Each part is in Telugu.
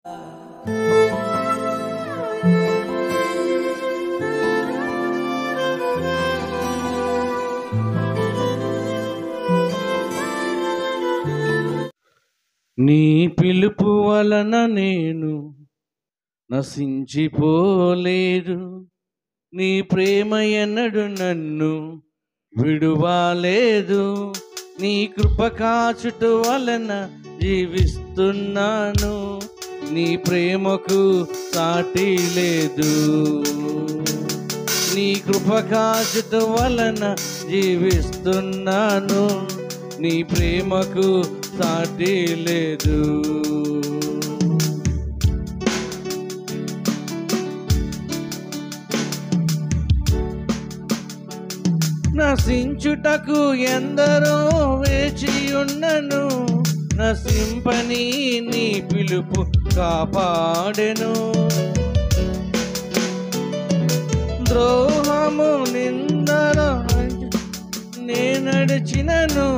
నీ పిలుపు వలన నేను నశించిపోలేదు, నీ ప్రేమ ఎన్నడు నన్ను విడువాలేదు, నీ కృప కాచుట వలన జీవిస్తున్నాను, నీ ప్రేమకు సాటి లేదు, నీ కృప కాచుట వలన జీవిస్తున్నాను, నీ ప్రేమకు సాటి లేదు. నశించుటకు ఎందరో వేచి ఉన్నను, నశింపని నీ పిలుపు కాపాడెను, ద్రోహము నిందల నే నడిచినను,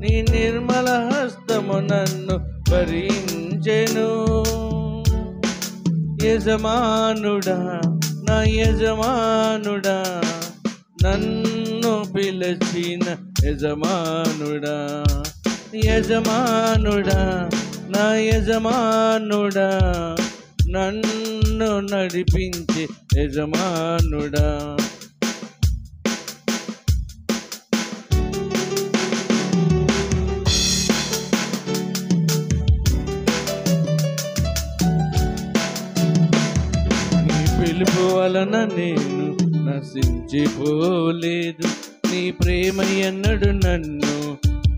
నీ నిర్మల హస్తము నన్ను భరించెను. యజమానుడా, నా యజమానుడా, నన్ను పిలిచిన యజమానుడా, యజమానుడా, నా యజమానుడా, నన్ను నడిపించే యజమానుడా. నీ పిలుపు వలన నేను నశించిపోలేదు, నీ ప్రేమ ఎన్నడు నన్ను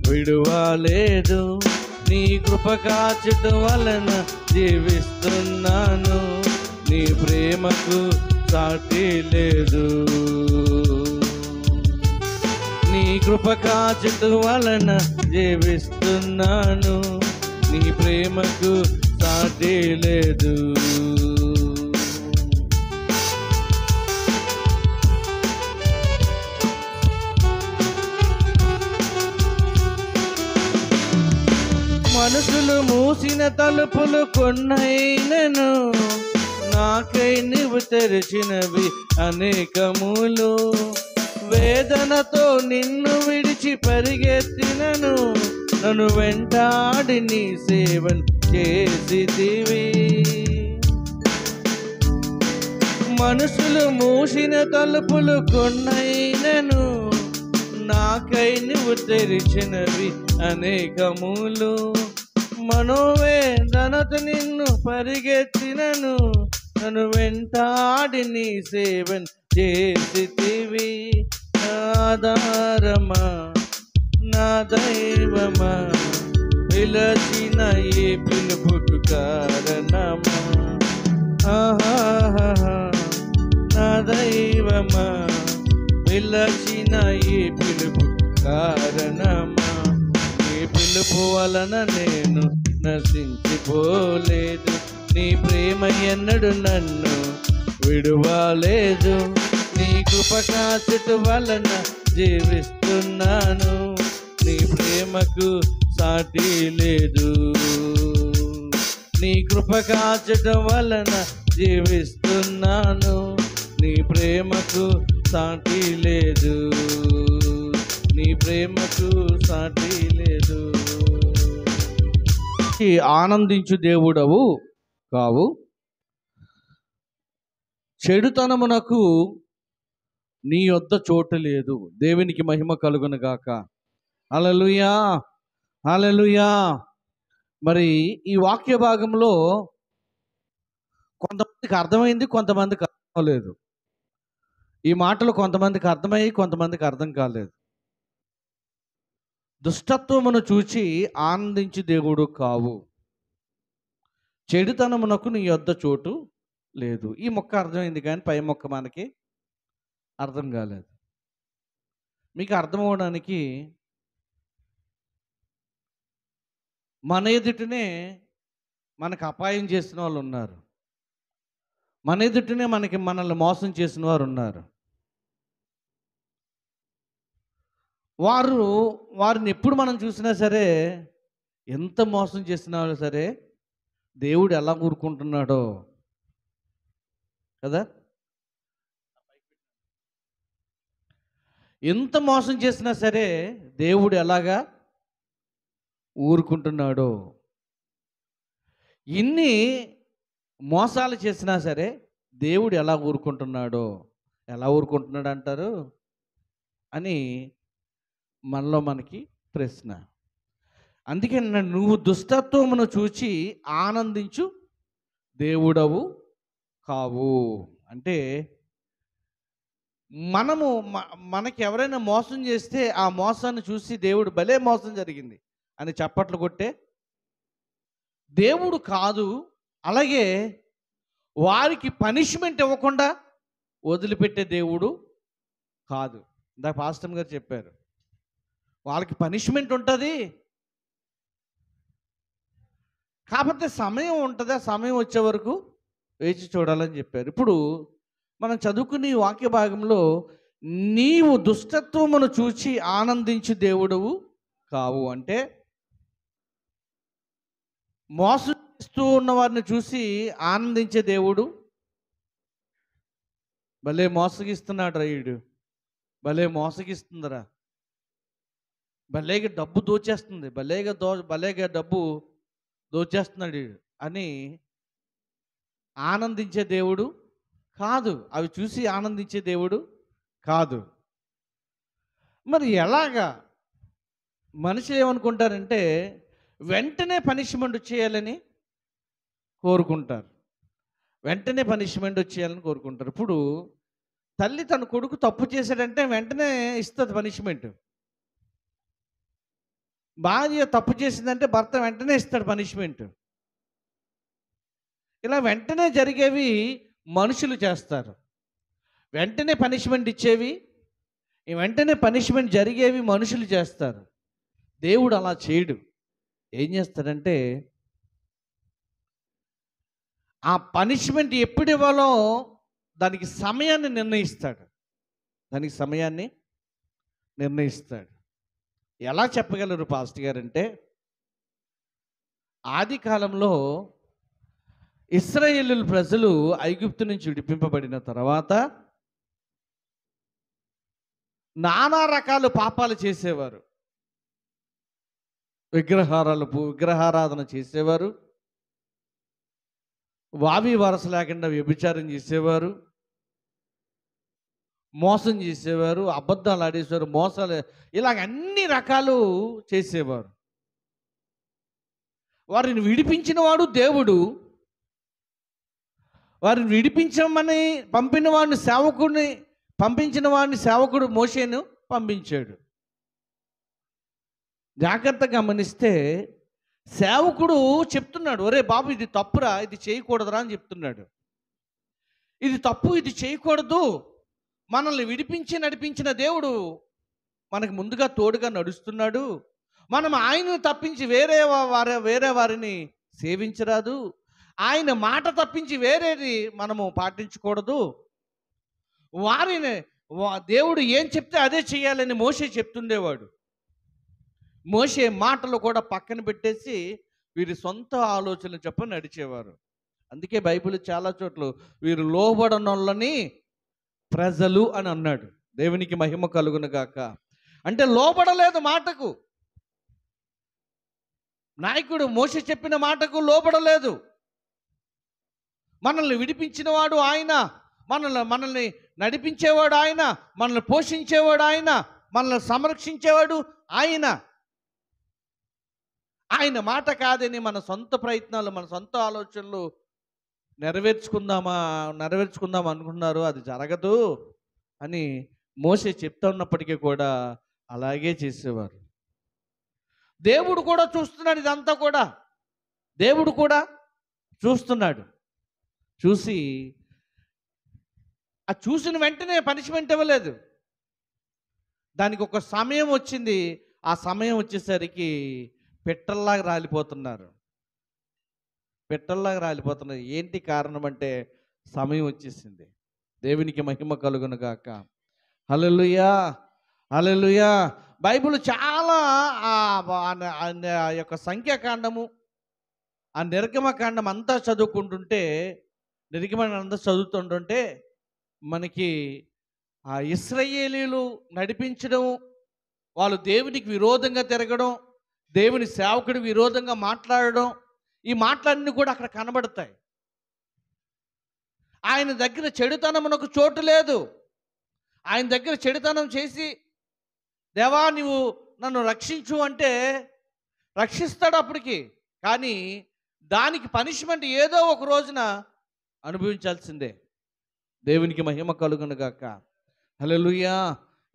విడువాలేదు, నీ కృప కాచుట వలన జీవిస్తున్నాను, నీ ప్రేమకు సాటి లేదు, నీ కృప కాచుట వలన జీవిస్తున్నాను, నీ ప్రేమకు సాటి లేదు. మనుషులు మూసిన తలుపులు కొన్నైనను, నాకై నీవు తెరిచినవి అనేకములు, వేదనతో నిన్ను విడిచి పరిగెత్తినను, నన్ను వెంటాడి నీ సేవను చేసితివి. మనుషులు మూసిన తలుపులు కొన్నైనను, నాకై నువ్వు తెరిచినవి అనేకములు, మనోవేదనతో నిన్ను పరిగెత్తినను, నన్ను వెంటాడి నీ సేవను చేసితివి. ఆధారమా, నా దైవమా, పిలచిన ఈ పిలుపుకు కారణమా, ఆహాహా, నా దైవమా, పిలచిన ఈ పిలుపు కారణమా, నీ పిలుపు వలన నేను నశించిపోలేదు, నీ ప్రేమ ఎన్నడు నన్ను విడువాలేదు, నీ కృప కాచుట వలన జీవిస్తున్నాను, నీ ప్రేమకు సాటి లేదు, నీ కృప కాచుట వలన జీవిస్తున్నాను, నీ ప్రేమకు సాటి లేదు, నీ ప్రేమకు సాటి లేదు. ఆనందించు దేవుడవు కావు, చెడుతనమునకు నీ యొద్ద చోటు లేదు. దేవునికి మహిమ కలుగును గాక. హల్లెలూయా, హల్లెలూయా. మరి ఈ వాక్య భాగంలో కొంతమందికి అర్థమైంది, కొంతమందికి అర్థం కాలేదు. ఈ మాటలు కొంతమందికి అర్థమయ్యి, కొంతమందికి అర్థం కాలేదు. దుష్టత్వమును చూచి ఆనందించి దేవుడు కావు, చెడుతనమునకు నీ యొద్ద చోటు లేదు. ఈ మొక్క అర్థమైంది, కానీ పై మొక్క మనకి అర్థం కాలేదు. మీకు అర్థం అవడానికి మన ఎదుటనే మనకు అపాయం చేసిన వాళ్ళు ఉన్నారు, మన ఎదుటనే మనల్ని మోసం చేసిన వారు ఉన్నారు. వారిని ఎప్పుడు మనం చూసినా సరే, ఎంత మోసం చేసినా సరే దేవుడు ఎలా ఊరుకుంటున్నాడో కదా. ఎంత మోసం చేసినా సరే దేవుడు ఎలాగా ఊరుకుంటున్నాడో, ఇన్ని మోసాలు చేసినా సరే దేవుడు ఎలా ఊరుకుంటున్నాడో, ఎలా ఊరుకుంటున్నాడు అంటారు అని మనలో మనకి ప్రశ్న. అందుకే నువ్వు దుష్టత్వమును చూచి ఆనందించు దేవుడవు కావు. అంటే మనకి ఎవరైనా మోసం చేస్తే ఆ మోసాన్ని చూసి దేవుడు భలే మోసం జరిగింది అని చప్పట్లు కొట్టే దేవుడు కాదు. అలాగే వారికి పనిష్మెంట్ ఇవ్వకుండా వదిలిపెట్టే దేవుడు కాదు. ఇందాక పాస్టర్ గారు చెప్పారు, వాళ్ళకి పనిష్మెంట్ ఉంటుంది, కాకపోతే సమయం ఉంటుంది, ఆ సమయం వచ్చే వరకు వేచి చూడాలని చెప్పారు. ఇప్పుడు మనం చదువుకునే వాక్య భాగంలో నీవు దుష్టత్వమును చూచి ఆనందించు దేవుడవు కావు అంటే, మోసం చేస్తూ ఉన్న వారిని చూసి ఆనందించే దేవుడు, భలే మోసగిస్తున్నాడు రా వీడు, భలే మోసగిస్తుందిరా, భలేగా డబ్బు దోచేస్తుంది, భలేగా డబ్బు దోచేస్తున్నాడు వీడు అని ఆనందించే దేవుడు కాదు. అవి చూసి ఆనందించే దేవుడు కాదు. మరి ఎలాగా? మనుషులు ఏమనుకుంటారంటే వెంటనే పనిష్మెంట్ చేయాలని కోరుకుంటారు, వెంటనే పనిష్మెంట్ వచ్చేయాలని కోరుకుంటారు. ఇప్పుడు తల్లి తన కొడుకు తప్పు చేశాడంటే వెంటనే ఇస్తుంది పనిష్మెంట్. భార్య తప్పు చేసిందంటే భర్త వెంటనే ఇస్తాడు పనిష్మెంట్. ఇలా వెంటనే జరిగేవి మనుషులు చేస్తారు, వెంటనే పనిష్మెంట్ ఇచ్చేవి, వెంటనే పనిష్మెంట్ జరిగేవి మనుషులు చేస్తారు. దేవుడు అలా చేయడు. ఏం చేస్తాడంటే ఆ పనిష్మెంట్ ఎప్పుడు ఇవ్వాలో దానికి సమయాన్ని నిర్ణయిస్తాడు, దానికి సమయాన్ని నిర్ణయిస్తాడు. ఎలా చెప్పగలరు పాస్టర్ గారు అంటే, ఆది కాలంలో ఇశ్రాయేలు ప్రజలు ఐగుప్తు నుంచి విడిపింపబడిన తర్వాత నానా రకాల పాపాలు చేసేవారు. విగ్రహారాధన చేసేవారు, వావి వరస లేకుండా వ్యభిచారం చేసేవారు, మోసం చేసేవారు, అబద్ధాలు ఆడేసేవారు, మోసాలు, ఇలాగ అన్ని రకాలు చేసేవారు. వారిని విడిపించిన వాడు దేవుడు, వారిని విడిపించమని పంపించిన వాడిని సేవకుడు మోషేను పంపించాడు. జాగ్రత్తగా గమనిస్తే సేవకుడు చెప్తున్నాడు, ఒరే బాబు ఇది తప్పురా, ఇది చేయకూడదురా అని చెప్తున్నాడు. ఇది తప్పు, ఇది చేయకూడదు. మనల్ని విడిపించి నడిపించిన దేవుడు మనకు ముందుగా తోడుగా నడుస్తున్నాడు. మనం ఆయనను తప్పించి వేరే వారిని సేవించరాదు. ఆయన మాట తప్పించి వేరేది మనము పాటించకూడదు. దేవుడు ఏం చెప్తే అదే చేయాలని మోషే చెప్తుండేవాడు. మోషే మాటలు కూడా పక్కన పెట్టేసి వీరి సొంత ఆలోచనలు చెప్ప నడిచేవారు. అందుకే బైబిల్ చాలా చోట్ల వీరు లోబడనొల్లని ప్రజలు అని అన్నాడు. దేవునికి మహిమ కలుగును గాక. అంటే లోబడలేదు మాటకు, నాయకుడు మోషే చెప్పిన మాటకు లోబడలేదు. మనల్ని విడిపించిన వాడు ఆయన, మనల్ని నడిపించేవాడు ఆయన, మనల్ని పోషించేవాడు ఆయన, మనల్ని సంరక్షించేవాడు ఆయన. ఆయన మాట కాదని మన సొంత ప్రయత్నాలు, మన సొంత ఆలోచనలు నెరవేర్చుకుందాం అనుకున్నారు. అది జరగదు అని మోషే చెప్తా ఉన్నప్పటికీ కూడా అలాగే చేసేవారు. దేవుడు కూడా చూస్తున్నాడు, ఇదంతా కూడా దేవుడు కూడా చూస్తున్నాడు. చూసి ఆ చూసిన వెంటనే పనిష్మెంట్ ఇవ్వలేదు. దానికి ఒక సమయం వచ్చింది. ఆ సమయం వచ్చేసరికి పిట్టల్లాగా రాలిపోతున్నారు. ఏంటి కారణం అంటే సమయం వచ్చేసింది. దేవునికి మహిమ కలుగును గాక. హల్లెలూయా, హల్లెలూయా. బైబిల్ చాలా ఆ యొక్క సంఖ్యాకాండము, ఆ నిర్గమకాండం అంతా చదువుకుంటుంటే, నిర్గమకాండం అంతా చదువుతుంటుంటే మనకి ఆ ఇశ్రాయేలీయులు నడిపించడం, వాళ్ళు దేవునికి విరోధంగా తిరగడం, దేవుని సేవకుడికి విరోధంగా మాట్లాడడం, ఈ మాటలన్నీ కూడా అక్కడ కనబడతాయి. ఆయన దగ్గర చెడుతనమునకు చోటు లేదు. ఆయన దగ్గర చెడుతనం చేసి, దేవా నువ్వు నన్ను రక్షించు అంటే రక్షిస్తాడు అప్పటికి. కానీ దానికి పనిష్మెంట్ ఏదో ఒక రోజున అనుభవించాల్సిందే. దేవునికి మహిమ కలుగును గాక. హల్లెలూయా.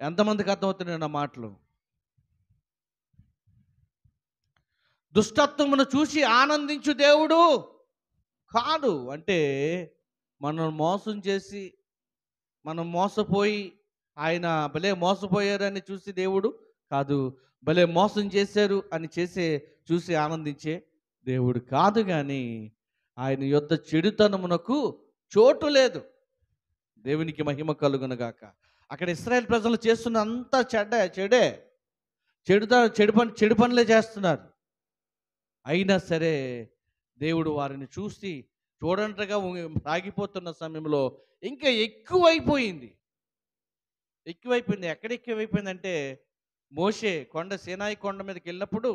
ఎంతమందికి అర్థమవుతున్నాయి నా మాటలు? దుష్టత్వమును చూసి ఆనందించు దేవుడు కాదు. అంటే మనం మోసం చేసి, మనం మోసపోయి, ఆయన భలే మోసపోయారని చూసి దేవుడు కాదు, భలే మోసం చేశారు అని చూసి ఆనందించే దేవుడు కాదు. కానీ ఆయన యొద్ద చెడుతనమునకు చోటు లేదు. దేవునికి మహిమ కలుగునుగాక. అక్కడ ఇశ్రాయేల్ ప్రజలు చేస్తున్న అంతా చెడు పనులే చేస్తున్నారు. అయినా సరే దేవుడు వారిని చూసి చూడంటగా సాగిపోతున్న సమయంలో ఇంకా ఎక్కువైపోయింది. ఎక్కడ ఎక్కువైపోయిందంటే, మోషే సీనాయి కొండ మీదకి వెళ్ళినప్పుడు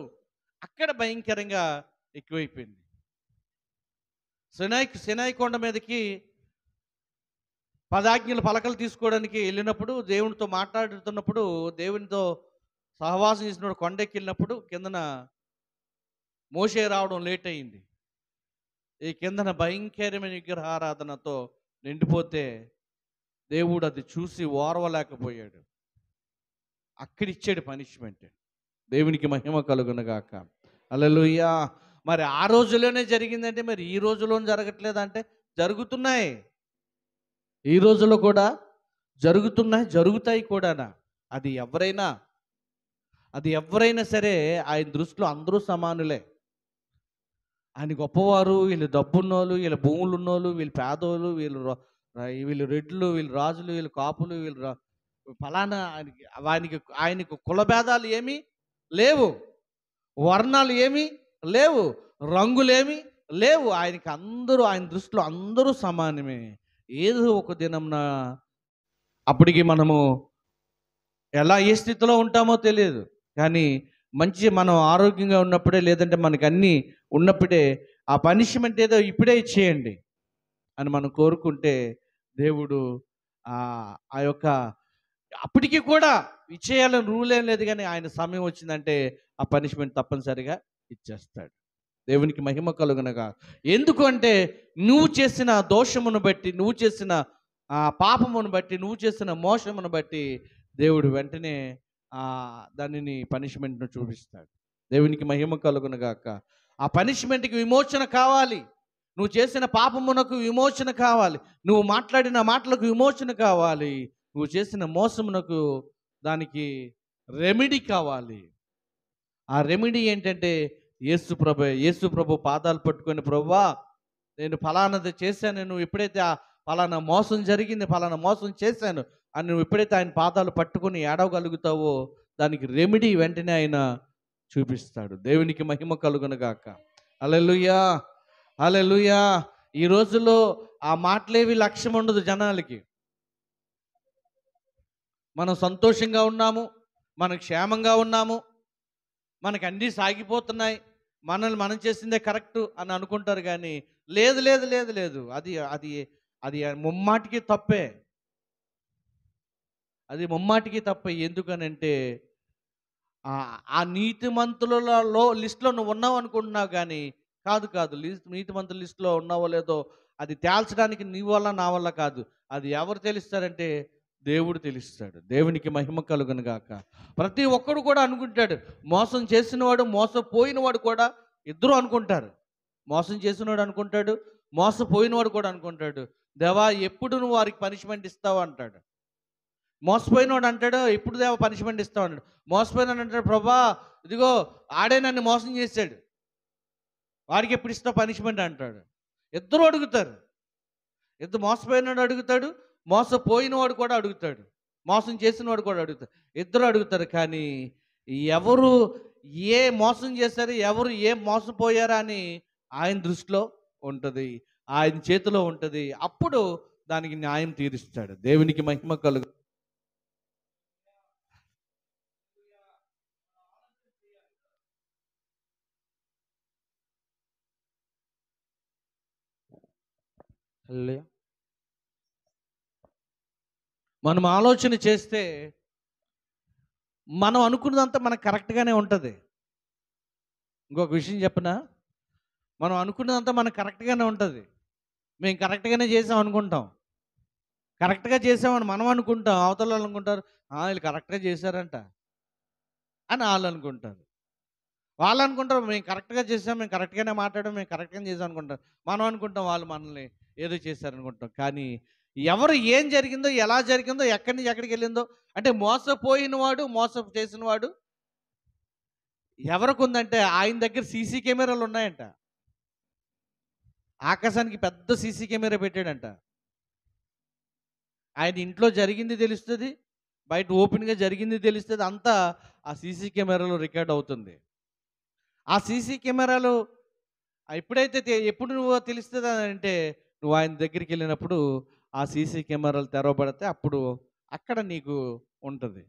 అక్కడ భయంకరంగా ఎక్కువైపోయింది. సీనాయి కొండ మీదకి 10 ఆజ్ఞల పలకలు తీసుకోవడానికి వెళ్ళినప్పుడు, దేవునితో మాట్లాడుతున్నప్పుడు, దేవునితో సహవాసం చేసినప్పుడు కొండెక్కి వెళ్ళినప్పుడు కిందన మోషే రావడం లేట్ అయింది. ఈ కిందన భయంకరమైన విగ్రహారాధనతో నిండిపోతే దేవుడు అది చూసి ఓర్వలేకపోయాడు. అక్కడిచ్చాడు పనిష్మెంట్. దేవునికి మహిమ కలుగునుగాక. హల్లెలూయా. మరి ఆ రోజులోనే జరిగిందంటే మరి ఈ రోజులోనే జరగట్లేదంటే జరుగుతున్నాయి. ఈ రోజుల్లో కూడా జరుగుతాయి కూడానా. అది ఎవరైనా సరే ఆయన దృష్టిలో అందరూ సమానులే. ఆయన గొప్పవారు, వీళ్ళు డబ్బున్నోళ్ళు, వీళ్ళ భూములు ఉన్నోళ్ళు, వీళ్ళు పేదోళ్ళు, వీళ్ళు రెడ్లు, వీళ్ళు రాజులు, వీళ్ళు కాపులు, ఫలానా ఆయనకు కులభేదాలు ఏమీ లేవు, వర్ణాలు ఏమీ లేవు, రంగులేమీ లేవు. ఆయన దృష్టిలో అందరూ సమానమే. ఏదో ఒక దినంన అప్పటికి మనము ఏ స్థితిలో ఉంటామో తెలియదు, కానీ మనం ఆరోగ్యంగా ఉన్నప్పుడే, లేదంటే మనకి అన్నీ ఉన్నప్పుడే ఆ పనిష్మెంట్ ఏదో ఇప్పుడే ఇచ్చేయండి అని మనం కోరుకుంటే దేవుడు ఆ యొక్క అప్పటికి కూడా ఇచ్చేయాలని రూల్ ఏం లేదు, కానీ ఆయన సమయం వచ్చిందంటే ఆ పనిష్మెంట్ తప్పనిసరిగా ఇచ్చేస్తాడు. దేవునికి మహిమ కలుగునగా. ఎందుకు అంటే నువ్వు చేసిన దోషమును బట్టి, నువ్వు చేసిన పాపమును బట్టి, నువ్వు చేసిన మోసమును బట్టి దేవుడు వెంటనే దానిని పనిష్మెంట్ను చూపిస్తాడు. దేవునికి మహిమ కలుగునగాక. ఆ పనిష్మెంట్కి విమోచన కావాలి. నువ్వు చేసిన పాపమునకు విమోచన కావాలి. నువ్వు మాట్లాడిన మాటలకు విమోచన కావాలి. నువ్వు చేసిన మోసమునకు దానికి రెమెడీ కావాలి. ఆ రెమెడీ ఏంటంటే యేసు ప్రభు పాదాలు పట్టుకొని, ప్రభువా నేను ఫలానాది చేశాను, నువ్వు ఎప్పుడైతే ఫలానా మోసం జరిగింది, ఫలానా మోసం చేశాను అని నువ్వు ఎప్పుడైతే ఆయన పాదాలు పట్టుకొని ఏడవగలుగుతావో దానికి రెమెడీ వెంటనే ఆయన చూపిస్తాడు. దేవునికి మహిమ కలుగునుగాక. హల్లెలూయా, హల్లెలూయా. ఈ రోజుల్లో ఆ మాటలేవి లక్ష్యం ఉండదు జనాలకి. మనం సంతోషంగా ఉన్నాము, మనం క్షేమంగా ఉన్నాము, మనకు అన్నీ సాగిపోతున్నాయి, మనం చేసిందే కరెక్టు అని అనుకుంటారు. కానీ లేదు లేదు లేదు లేదు అది అది అది ముమ్మాటికి తప్పే. అది ముమ్మాటికి తప్పే. ఎందుకనంటే ఆ నీతిమంతులలో లిస్టులో నువ్వు ఉన్నావు అనుకుంటున్నావు, కానీ కాదు. నీతిమంతుల లిస్టులో ఉన్నావో లేదో అది తేల్చడానికి నీ వల్ల నా వల్ల కాదు. అది ఎవరు తెలుస్తారంటే దేవుడు తెలుస్తాడు. దేవునికి మహిమ కలుగును గాక. ప్రతి ఒక్కడు కూడా అనుకుంటాడు, మోసం చేసినవాడు మోసపోయినవాడు కూడా ఇద్దరు అనుకుంటారు. మోసం చేసినవాడు అనుకుంటాడు, మోసపోయినవాడు కూడా అనుకుంటాడు, దేవా ఎప్పుడు నువ్వు వారికి పనిష్మెంట్ ఇస్తావు అంటాడు. మోసపోయినవాడు అంటాడు, ఎప్పుడు దేవా పనిష్మెంట్ ఇస్తావు అంటాడు. మోసపోయినాడు అంటాడు, ప్రభా ఇదిగో ఆడే నన్ను మోసం చేశాడు, వాడికి ఎప్పుడు ఇస్తావు పనిష్మెంట్ అంటాడు. ఇద్దరు అడుగుతారు. ఇద్దరు, మోసపోయినవాడు అడుగుతాడు, మోసపోయినవాడు కూడా అడుగుతాడు, మోసం చేసినవాడు కూడా అడుగుతాడు. ఇద్దరు అడుగుతారు. కానీ ఎవరు ఏ మోసం చేశారు, ఎవరు ఏ మోసపోయారా అని ఆయన దృష్టిలో ఉంటుంది, ఆయన చేతిలో ఉంటుంది. అప్పుడు దానికి న్యాయం తీరుస్తాడు. దేవునికి మహిమ కలుగు. హల్లెలూయా. మనం ఆలోచన చేస్తే మనం అనుకున్నదంతా మనకు కరెక్ట్గానే ఉంటుంది. ఇంకొక విషయం చెప్పనా, మనం అనుకున్నదంతా మనకు కరెక్ట్గానే ఉంటుంది. మేము కరెక్ట్గానే చేసాం అనుకుంటాం. కరెక్ట్గా చేసామని మనం అనుకుంటాం, అవతల వాళ్ళు అనుకుంటారు వీళ్ళు కరెక్ట్గా చేశారంట అని వాళ్ళు అనుకుంటారు. వాళ్ళు అనుకుంటారు మేము కరెక్ట్గా చేసాం, మేము కరెక్ట్గానే మాట్లాడాం, మేము కరెక్ట్గానే చేసాం అనుకుంటారు. మనం అనుకుంటాం వాళ్ళు మనల్ని ఏదో చేశారనుకుంటాం. కానీ ఎవరు ఏం జరిగిందో, ఎలా జరిగిందో, ఎక్కడి నుంచి ఎక్కడికి వెళ్ళిందో, అంటే మోసపోయిన వాడు, మోసం చేసిన వాడు ఎవరికి ఉందంటే ఆయన దగ్గర సీసీ కెమెరాలు ఉన్నాయంట. ఆకాశానికి పెద్ద సీసీ కెమెరా పెట్టాడంట. ఆయన ఇంట్లో జరిగింది తెలుస్తుంది, బయట ఓపెన్గా జరిగింది తెలుస్తుంది, అంతా ఆ సీసీ కెమెరాలో రికార్డ్ అవుతుంది. ఆ సీసీ కెమెరాలు ఎప్పుడైతే ఎప్పుడు నువ్వు తెలుస్తుంది అంటే నువ్వు ఆయన దగ్గరికి వెళ్ళినప్పుడు ఆ సీసీ కెమెరాలు తెరవబడితే అప్పుడు అక్కడ నీకు ఉంటుంది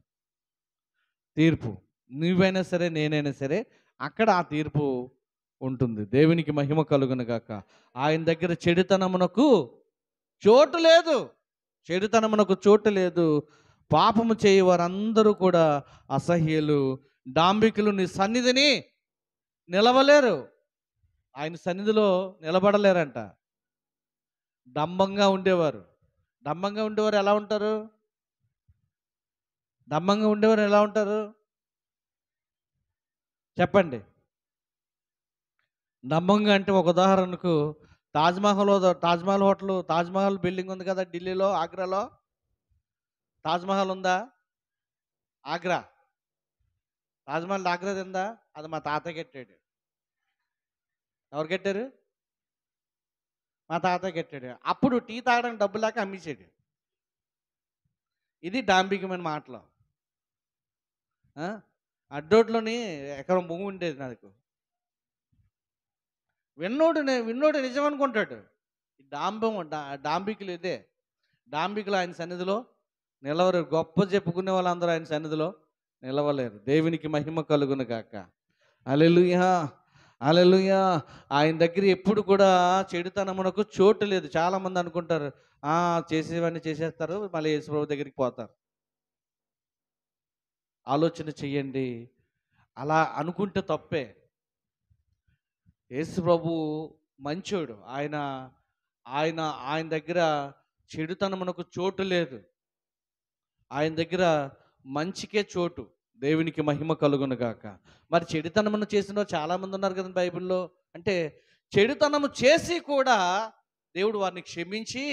తీర్పు. నువ్వైనా సరే, నేనైనా సరే, అక్కడ ఆ తీర్పు ఉంటుంది. దేవునికి మహిమ కలుగును గాక. ఆయన దగ్గర చెడుతనమునకు చోటు లేదు. చెడుతనమునకు చోటు లేదు. పాపము చేయి వారందరూ కూడా అసహ్యులు, డాంబికులు నీ సన్నిధిని నిలవలేరు. ఆయన సన్నిధిలో నిలబడలేరంట. డంబంగా ఉండేవారు. డంబంగా ఉండేవారు ఎలా ఉంటారు? డంబంగా ఉండేవారు ఎలా ఉంటారు చెప్పండి? డంబంగా అంటే ఒక ఉదాహరణకు తాజ్మహల్ హోటల్, తాజ్మహల్ బిల్డింగ్ ఉంది కదా ఢిల్లీలో, ఆగ్రాలో. తాజ్మహల్ ఉందా? ఆగ్రా. తాజ్మహల్ ఆగ్రా ఉందా? అది మా తాత కట్టాడు. ఎవరు కట్టారు? మా తాత కట్టాడు. అప్పుడు టీ తాగడానికి డబ్బు లేక అమ్మేసాడు. ఇది డాంబికమైన మాటలు. అడ్డోట్లోని ఎకరం భూమి ఉండేది నాకు. విన్నోడు నిజం అనుకుంటాడు. డాంబికులు ఇదే. డాంబికులు ఆయన సన్నిధిలో నిలవరు. గొప్ప చెప్పుకునే వాళ్ళందరూ ఆయన సన్నిధిలో నిలవలేరు. దేవునికి మహిమ కలుగును గాక. హల్లెలూయా, హల్లెలూయా. ఆయన దగ్గర ఎప్పుడు కూడా చెడుతనమునకు చోటు లేదు. చాలామంది అనుకుంటారు చేసేవన్నీ చేసేస్తారు, మళ్ళీ యేసుప్రభు దగ్గరికి పోతారు. ఆలోచన చెయ్యండి. అలా అనుకుంటే తప్పే. యేసుప్రభు మంచోడు. ఆయన ఆయన ఆయన దగ్గర చెడుతనమునకు చోటు లేదు. ఆయన దగ్గర మంచికే చోటు. దేవునికి మహిమ కలుగును గాక. మరి చెడుతనమును చేసిన చాలామంది ఉన్నారు కదా బైబిల్లో. అంటే చెడుతనము చేసి కూడా దేవుడు వారిని క్షమించి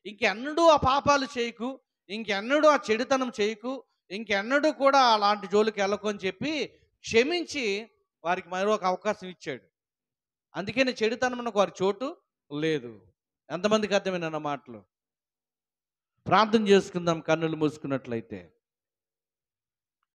ఇంకెన్నడూ ఆ పాపాలు చేయకు, ఇంకెన్నడూ ఆ చెడుతనం చేయకు, ఇంకెన్నడూ కూడా అలాంటి జోలికి వెళ్ళకు అని చెప్పి క్షమించి వారికి మరొక అవకాశం ఇచ్చాడు. అందుకని చెడుతనమునకు వారి చోటు లేదు. ఎంతమందికి అర్థమైన మాటలు? ప్రార్థన చేసుకుందాం కన్నులు మూసుకున్నట్లయితే.